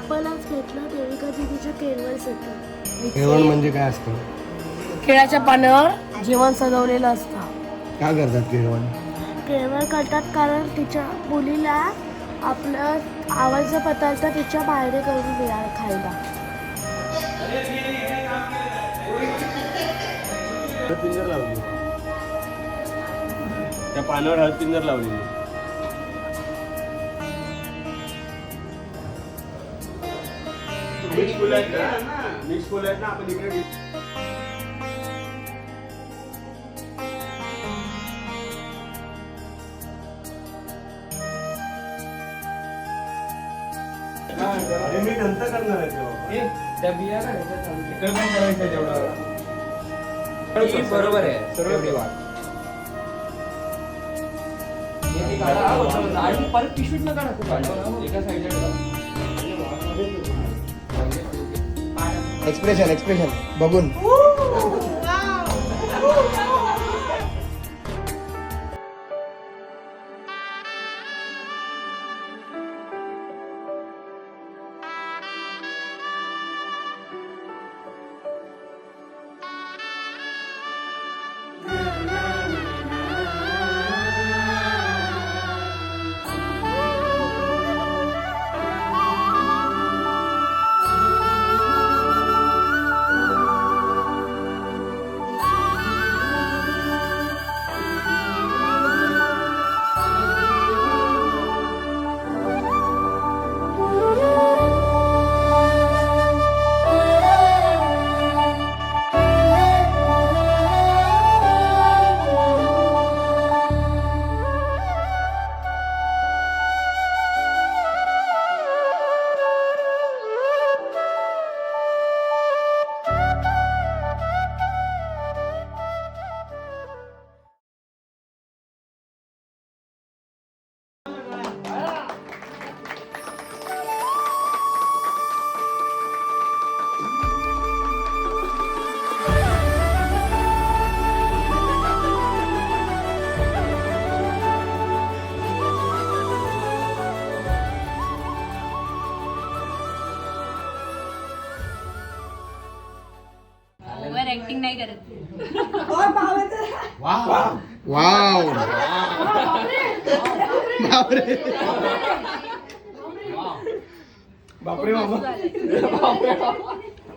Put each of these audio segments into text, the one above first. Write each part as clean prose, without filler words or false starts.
सिंपलच घेतलं देविका दीदीच्या केळवणसाठी. केळवण म्हणजे काय असतं? केळाच्या पानावर जेवण सजवलेलं असतं. काय करतात केळवण? केळवण करतात कारण तिच्या मुलीला आपलं आवडचा पदार्थ तिच्या बाहेर करून मिळाला खायला. पिंजर लावली, त्या पानावर हळद पिंजर लावली. मिक्स फुलं आहेत ना आपण इकडे मी नंतर करणार आहे तेव्हा. त्या बिया ना इकडे पण करायचं तेवढं बरोबर आहे तेवढी वाट. आणि परत पिशवीत न काढा एका साईडला. एक्सप्रेशन बघून. ओव्हर ऍक्टिंग नाही करत. वाव. बापरे बाबा.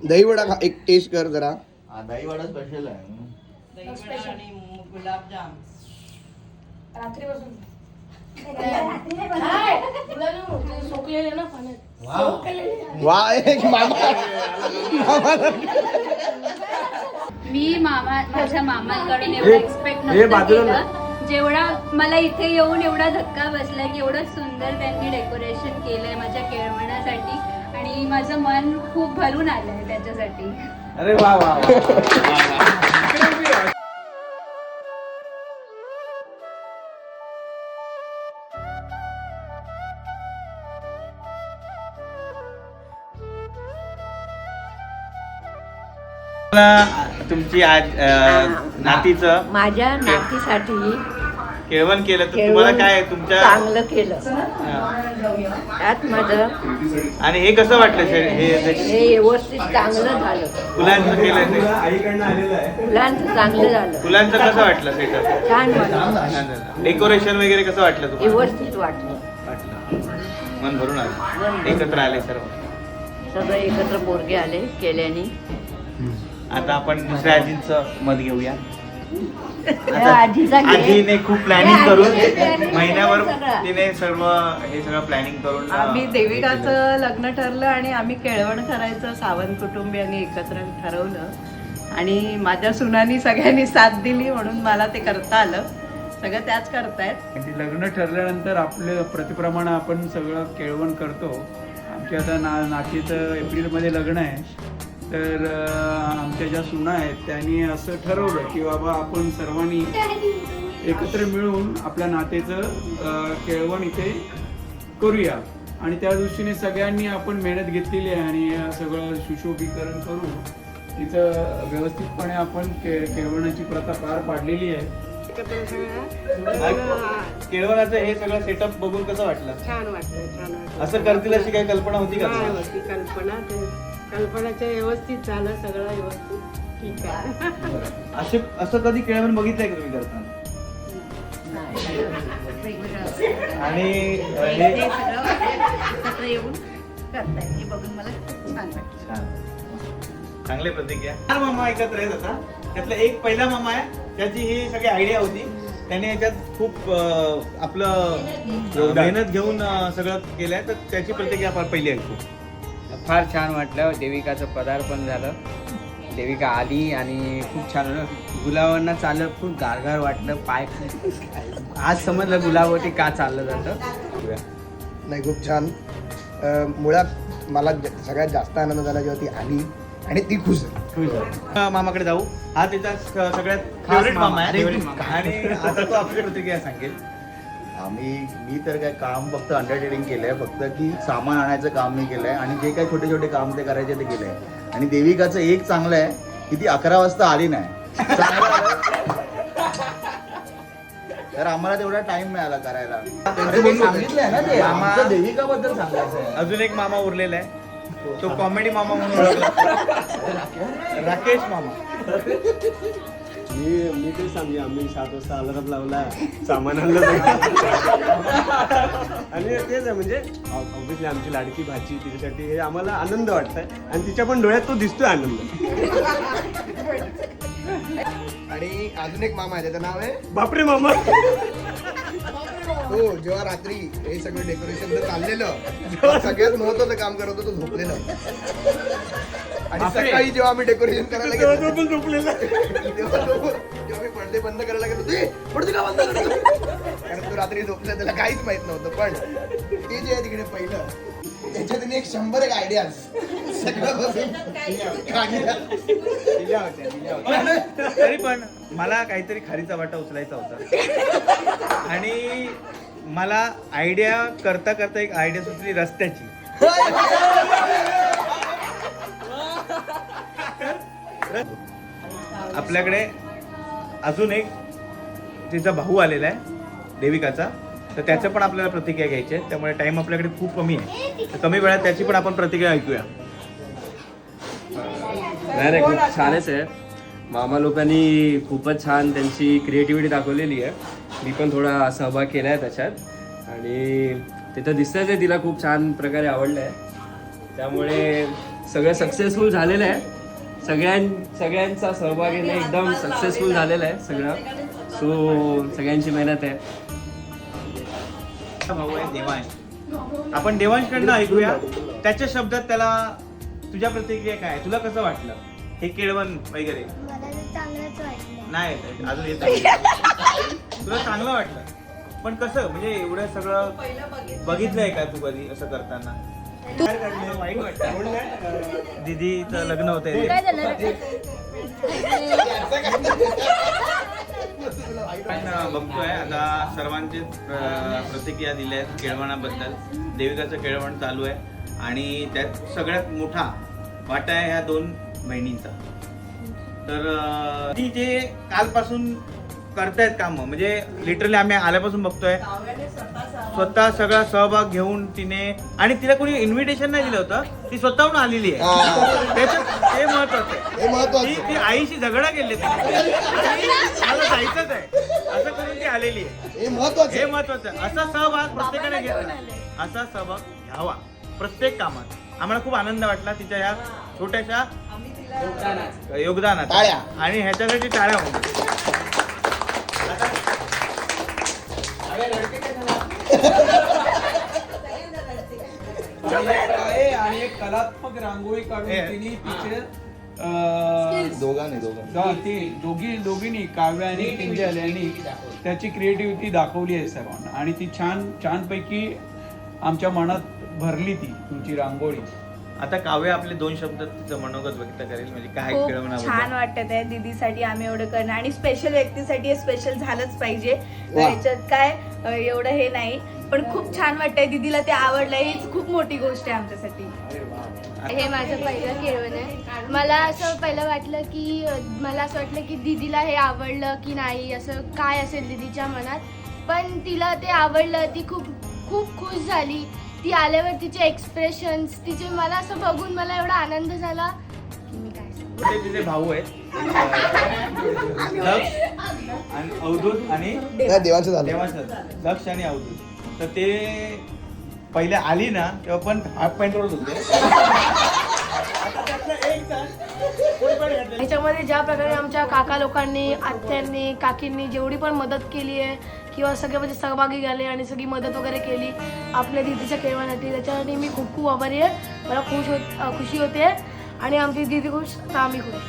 दही वडा एक टेस्ट कर जरा. दही वडा स्पेशल आहे. गुलाबजाम सोकलेले ना पाण्यात. वा एक मामा. मी माझ्या मामांकडून एवढं एक्सपेक्ट नव्हतं केलं जेवढा मला इथे येऊन एवढा धक्का बसला की एवढं सुंदर त्यांनी डेकोरेशन केलंय माझ्या केळवणासाठी आणि माझं मन खूप भरून आलंय त्याच्यासाठी. अरे वा वा. तुमची आज नातीचं माझ्या नातीसाठी केळवण केलं तर तुम्हाला काय तुमच्या चांगलं केलं. त्यात माझं आणि हे कसं वाटलं हे व्यवस्थित चांगलं झालं. फुलांचं केलं ते आईकडनं आलेलं आहे. फुलांचं चांगलं झालं. फुलांचं कसं वाटलं सेटअप? छान वाटलं. डेकोरेशन वगैरे कसं वाटलं तुम्हाला? व्यवस्थित वाटलं. मन भरून आलं. एकत्र आले सर्व सगळं एकत्र पोरगे आले केल्याने. आता आपण दुसऱ्या आजींचं मत घेऊया. आजीने खूप प्लॅनिंग करून महिन्याभर तिने सगळं प्लॅनिंग करून आम्ही देविकाचं लग्न ठरलं आणि आम्ही केळवण करायचं सावंत कुटुंबियांनी एकत्र ठरवलं आणि माझ्या सुनांनी सगळ्यांनी साथ दिली म्हणून मला ते करता आलं. सगळं त्याच करतायत. लग्न ठरल्यानंतर आपलं प्रतिप्रमाणे आपण सगळं केळवण करतो. आमची आता नातीचं एप्रिलमध्ये लग्न आहे तर आमच्या ज्या सुना आहेत त्यांनी असं ठरवलं की बाबा आपण सर्वांनी एकत्र मिळून आपल्या नातेचं केळवण इथे करूया आणि त्या दृष्टीने सगळ्यांनी आपण मेहनत घेतलेली आहे आणि सगळं सुशोभीकरण करून तिथं व्यवस्थितपणे आपण केळवणाची प्रथा पार पाडलेली आहे एकत्र सगळ्या केळवणाचं हे सगळं सेटअप बघून कसं वाटलं? छान वाटलं. असं करतील अशी काही कल्पना होती का काय तुम्हाला? होती कल्पना ते कल्पनाच्या व्यवस्थित झालं सगळं व्यवस्थित ठीक आहे. असं कधी केळवण बघितलंय का तुम्ही करताना? आणि हे एकत्र येऊन करताय हे बघून मला छान वाटतं. चांगले प्रतिक्रिया. 4 मामा एकत्र आहेत आता. त्यातला एक पहिला मामा आहे त्याची ही सगळी आयडिया होती. त्याने याच्यात खूप आपलं मेहनत घेऊन सगळं केलंय, तर त्याची प्रतिक्रिया पहिली ऐकू. फार छान वाटलं. देविकाचं पदार्पण झालं. देविका आली आणि खूप छान होतं. गुलाबांना चाललं खूप गारगार वाटलं. पाय आज समजलं गुलाबावरती का चाललं जातं. नाही, खूप छान. मुळात मला सगळ्यात जास्त आनंद झाला जेव्हा ती आली आणि ती खुश झाली. मामाकडे जाऊ. हा त्याचा सगळ्यात फेवरेट मामा आहे आणि आता तो आपली प्रतिक्रिया सांगेल. मी तर काय काम फक्त अंडरटेनिंग केलंय, फक्त की सामान आणायचं काम मी केलंय आणि जे काही छोटे छोटे काम ते करायचे ते केलंय. आणि देविकाचं एक चांगलं आहे की ती 11 वाजता आली नाही, तर आम्हाला तेवढा टाइम मिळाला करायला. सांगितलंय ना ते आमचं देविकाबद्दल सांगायचं आहे. अजून एक मामा उरलेला आहे, तो कॉमेडी मामा म्हणून ओळखला, राकेश मामा. मी ते सांगे आम्ही 7 वाजता अलार्म लावला, सामान आणलं आणि तेच आहे म्हणजे ऑब्व्हियसली आमची लाडकी भाची, तिच्यासाठी हे आम्हाला आनंद वाटतंय आणि तिच्या पण डोळ्यात तो दिसतोय आनंद. आणि अजून एक मामा आहे, त्याचं नाव आहे बापरे मामा. हो, जेव्हा रात्री हे सगळं डेकोरेशन जर चाललेलं, जेव्हा सगळ्यात महत्वाचं काम करत होतो तो झोपलेलं. आणि सकाळी जेव्हा आम्ही डेकोरेशन करायला गेलो पण झोपलेला. जेव्हा मी पडदे बंद करायला गेलो, पडदे का बंद करतो? कारण तो रात्री झोपला, त्याला काहीच माहित नव्हतं. पण ते जे आहे तिकडे पहिलं, त्याच्यात एक 100 आयडियाज तरी पण मला काहीतरी खारीचा वाटा उचलायचा होता आणि मला आयडिया करता करता एक आयडिया सुचली रस्त्याची. आपल्याकडे अजून एक तिचा भाऊ आलेला आहे देविकाचा, तर त्याचं पण आपल्याला प्रतिक्रिया घ्यायची आहे. त्यामुळे टाइम आपल्याकडे खूप कमी आहे, तर कमी वेळात त्याची पण आपण प्रतिक्रिया ऐकूया. नाही खूप छानच आहे. मामा लोकांनी खूपच छान त्यांची क्रिएटिव्हिटी दाखवलेली आहे. मी पण थोडा सहभाग केला आहे त्याच्यात आणि तिथं दिसतंच आहे तिला खूप छान प्रकारे आवडलं आहे. त्यामुळे सगळं सक्सेसफुल झालेलं आहे. सगळ्यांचा सहभागाने एकदम सक्सेसफुल झालेलं आहे सगळं. सो सगळ्यांची मेहनत आहे. भाऊ आहे देवांश. आपण देवांशकडनं ऐकूया त्याच्या शब्दात. त्याला तुझ्या प्रतिक्रिया काय, तुला कसं वाटलं हे केळवण वगैरे? नाही अजून येत तुला चांगलं वाटलं, पण कसं म्हणजे एवढं सगळं बघितलंय का तू कधी असं करताना? वाईट वाटतं. दीदीचं लग्न होतंय. आपण बघतोय आता सर्वांचे प्रतिक्रिया दिल्या आहेत केळवणाबद्दल. देविकाचं केळवण चालू आहे आणि त्यात सगळ्यात मोठा वाटा आहे ह्या 2 बहिणींचा. तर ती जे कालपासून करतायत कामं, म्हणजे लिटरली आम्ही आल्यापासून बघतोय स्वतः सगळा सहभाग घेऊन तिने, आणि तिला कोणी इन्व्हिटेशन नाही दिलं होतं, ती स्वतःहून आलेली आहे. त्याच्यात हे महत्वाचं आहे. ती आईशी झगडा केले, मला जायचंच आहे असं करून ती आलेली आहे. हे महत्वाचं. असा सहभाग प्रत्येकाने घेतला, असा सहभाग घ्यावा प्रत्येक कामात. आम्हाला खूप आनंद वाटला तिच्या ह्या छोट्याशा योगदानात आणि ह्याच्यासाठी टाळ्या होत्या. आणि एक कलात्मक रांगोळी काढून तिने तिचे दोघींनी काव्या आणि किंजल यांनी त्याची क्रिएटिव्हिटी दाखवली आहे सर्वांना आणि ती छानपैकी आमच्या मनात भरली ती तुमची रांगोळी. आता काव्य आपले 2 शब्द तिचं मनोगत व्यक्त करेल, म्हणजे काय छान वाटत आहे. दीदीसाठी आम्ही एवढं करणं आणि स्पेशल व्यक्तीसाठी हे स्पेशल झालंच पाहिजे. ह्याच्यात काय एवढं हे नाही. पण खूप छान वाटतंय दीदीला ते आवडलंय हीच खूप मोठी गोष्ट आहे आमच्यासाठी. हे माझं पहिलं केळवण आहे. मला असं पहिलं वाटलं की दीदीला हे आवडलं की नाही, असं काय असेल दीदीच्या मनात. पण तिला ते आवडलं, ती खूप खूप खुश झाली. ती आल्यावर तिचे एक्सप्रेशन्स, तिचे मला असं बघून मला एवढा आनंद झाला की मी काय सांगू. तिचे भाऊ आहेत दक्ष आणि अवधूत आणि नाही, देवांचं झालं. देवाचं दक्ष आणि अवधूत. तर ते पहिले आली ना तेव्हा पण हाफ पॅन्टवरच होते. ह्याच्यामध्ये ज्या प्रकारे आमच्या काका लोकांनी, आत्यांनी, काकींनी जेवढी पण मदत केली आहे किंवा सगळे म्हणजे सहभागी झाले आणि सगळी मदत वगैरे केली आपल्या दीदीच्या केळवणासाठी, त्याच्यासाठी मी खूप खूप आभारी आहे. मला खुशी होते आणि आमची दीदी खुश तर आम्ही खुश.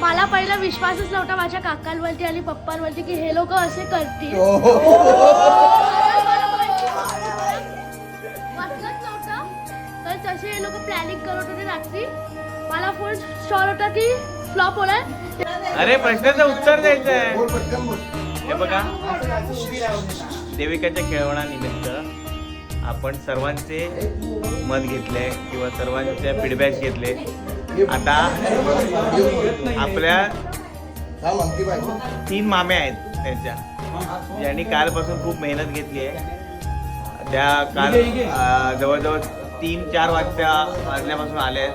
मला पहिला विश्वासच नव्हता माझ्या काकांवरती आणि पप्पांवरती की हे लोक असे करतील. वाटलंच नव्हतं. तर तसे हे लोक प्लॅनिंग करत होते रात्री. मला फुल शॉर होता की फ्लॉप होणार. अरे प्रश्नाचं उत्तर द्यायचं आहे. बोल पटकन बोल. हे बघा, देविकाच्या केळवणानिमित्त आपण सर्वांचे मत घेतले किंवा सर्वांचे फीडबॅक घेतले. आता आपल्या थांब, अंकित बाई. 3 माम्या आहेत त्यांच्या, ज्यांनी कालपासून खूप मेहनत घेतली आहे. त्या काल जवळजवळ 3-4 वाजल्यापासून आल्या आहेत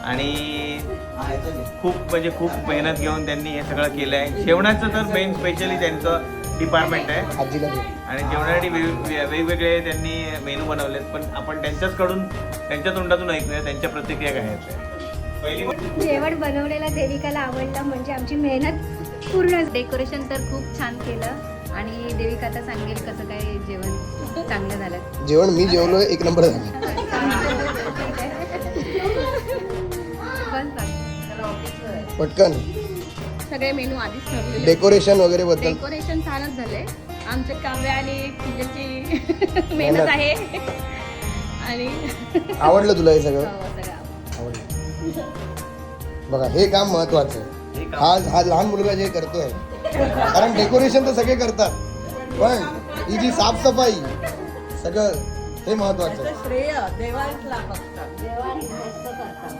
आणि खूप म्हणजे खूप मेहनत घेऊन त्यांनी हे सगळं केलं आहे. जेवणाचं तर मेन स्पेशली त्यांचं डिपार्टमेंट आहे आजीला दे. आणि जेवणासाठी वेगवेगळे त्यांनी मेनू बनवलेत. पण आपण त्यांच्याचकडून, त्यांच्या तोंडातून ऐकूया त्यांच्या प्रतिक्रिया काय आहेत. पहिली जेवण बनवलेलं देविकाला आवडलं म्हणजे आमची मेहनत पूर्ण. डेकोरेशन तर खूप छान केलं आणि देविका आता सांगेल कसं काय जेवण चांगलं झालं. जेवण मी जेवलोय, 1 नंबर झालं. पटकन सगळे मेनू आधीच ठरलेले. डेकोरेशन वगैरे बद्दल डेकोरेशन छानच झालंय. आमच्या काव्या आणि पूजेची मेहनत आहे आणि आवडलं तुला हे सगळं? सगळं आवडलं. बघा, हे काम महत्वाचं आहे. हा लहान मुलगा जे करतोय, कारण डेकोरेशन तर सगळे करतात, पण ही जी साफसफाई सगळं हे महत्वाचं आहे. श्रेय देवांना फक्त. जेवण मस्त करतात.